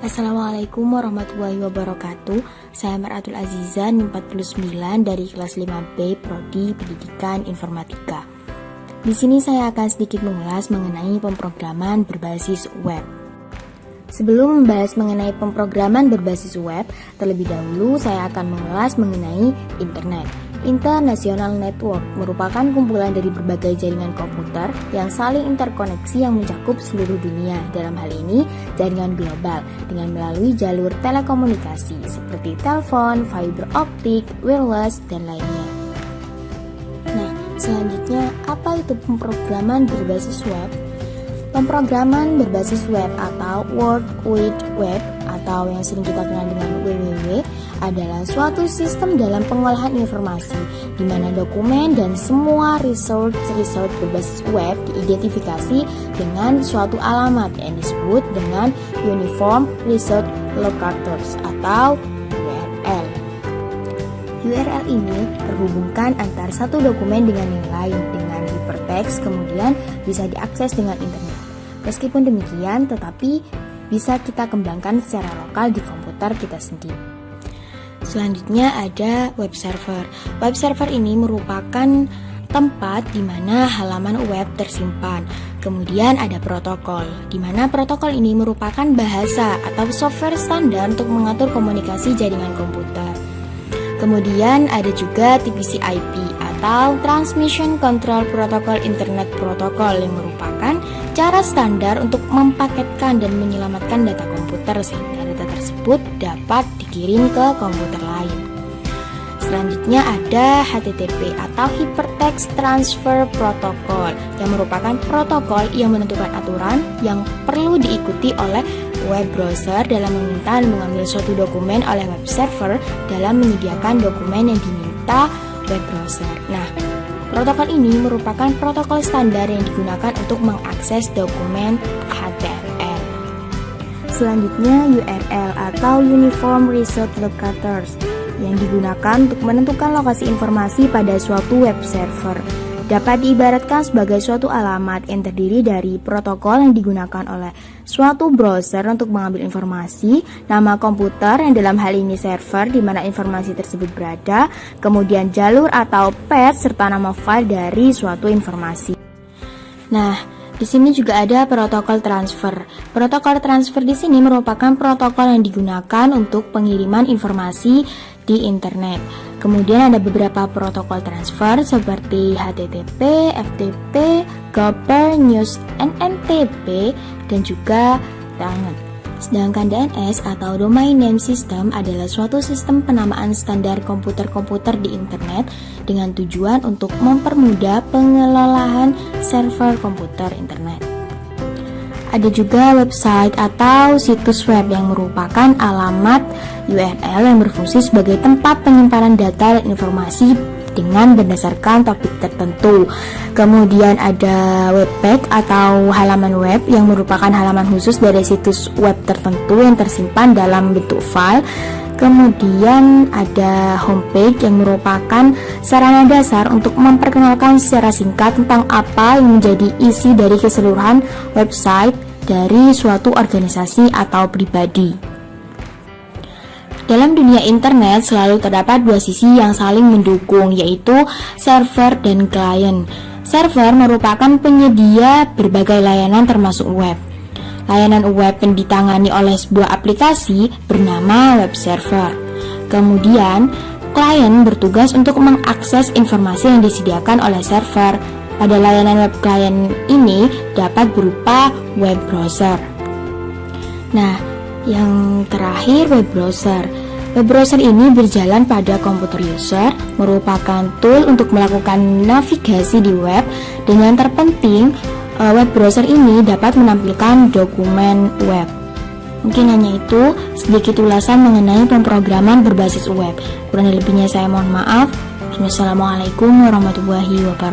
Assalamualaikum warahmatullahi wabarakatuh. Saya Maratul Aziza, NIM 49 dari kelas 5B Prodi Pendidikan Informatika. Di sini saya akan sedikit mengulas mengenai pemrograman berbasis web. Sebelum membahas mengenai pemrograman berbasis web, terlebih dahulu saya akan mengulas mengenai internet. International Network merupakan kumpulan dari berbagai jaringan komputer yang saling interkoneksi yang mencakup seluruh dunia. Dalam hal ini, jaringan global dengan melalui jalur telekomunikasi seperti telepon, fiber optik, wireless, dan lainnya. Nah, selanjutnya apa itu pemrograman berbasis web? Pemrograman berbasis web atau World Wide Web atau yang sering kita kenal dengan WWW adalah suatu sistem dalam pengolahan informasi di mana dokumen dan semua resource berbasis web diidentifikasi dengan suatu alamat yang disebut dengan Uniform Resource Locators atau URL. URL ini terhubungkan antara satu dokumen dengan yang lain dengan hypertext, kemudian bisa diakses dengan internet. Meskipun demikian, tetapi bisa kita kembangkan secara lokal di komputer kita sendiri. Selanjutnya ada web server. Web server ini merupakan tempat di mana halaman web tersimpan. Kemudian ada protokol, di mana protokol ini merupakan bahasa atau software standar untuk mengatur komunikasi jaringan komputer. Kemudian ada juga TCP/IP atau Transmission Control Protocol Internet Protocol yang merupakan cara standar untuk mempaketkan dan menyelamatkan data komputer sehingga data tersebut dapat dikirim ke komputer lain. Selanjutnya ada HTTP atau Hypertext Transfer Protocol yang merupakan protokol yang menentukan aturan yang perlu diikuti oleh web browser dalam meminta dan mengambil suatu dokumen oleh web server dalam menyediakan dokumen yang diminta web browser. Nah, protokol ini merupakan protokol standar yang digunakan untuk mengakses dokumen HTML. Selanjutnya URL atau Uniform Resource Locators yang digunakan untuk menentukan lokasi informasi pada suatu web server. Dapat diibaratkan sebagai suatu alamat yang terdiri dari protokol yang digunakan oleh suatu browser untuk mengambil informasi, nama komputer yang dalam hal ini server di mana informasi tersebut berada, kemudian jalur atau path serta nama file dari suatu informasi. Nah, di sini juga ada protokol transfer. Protokol transfer di sini merupakan protokol yang digunakan untuk pengiriman informasi di internet. Kemudian ada beberapa protokol transfer seperti HTTP, FTP, Gopher, News, NMTP, dan juga Telnet. Sedangkan DNS atau Domain Name System adalah suatu sistem penamaan standar komputer-komputer di internet dengan tujuan untuk mempermudah pengelolaan server komputer internet. Ada juga website atau situs web yang merupakan alamat URL yang berfungsi sebagai tempat penyimpanan data dan informasi dengan berdasarkan topik tertentu. Kemudian ada web page atau halaman web yang merupakan halaman khusus dari situs web tertentu yang tersimpan dalam bentuk file. Kemudian ada homepage yang merupakan sarana dasar untuk memperkenalkan secara singkat tentang apa yang menjadi isi dari keseluruhan website dari suatu organisasi atau pribadi. Dalam dunia internet selalu terdapat dua sisi yang saling mendukung, yaitu server dan klien. Server merupakan penyedia berbagai layanan termasuk web. Layanan web yang ditangani oleh sebuah aplikasi bernama web server. Kemudian, klien bertugas untuk mengakses informasi yang disediakan oleh server. Pada layanan web klien ini dapat berupa web browser. Nah, yang terakhir web browser. Web browser ini berjalan pada komputer user, merupakan tool untuk melakukan navigasi di web. Dan yang terpenting, web browser ini dapat menampilkan dokumen web. Mungkin hanya itu sedikit ulasan mengenai pemrograman berbasis web. Kurang lebihnya saya mohon maaf. Wassalamualaikum warahmatullahi wabarakatuh.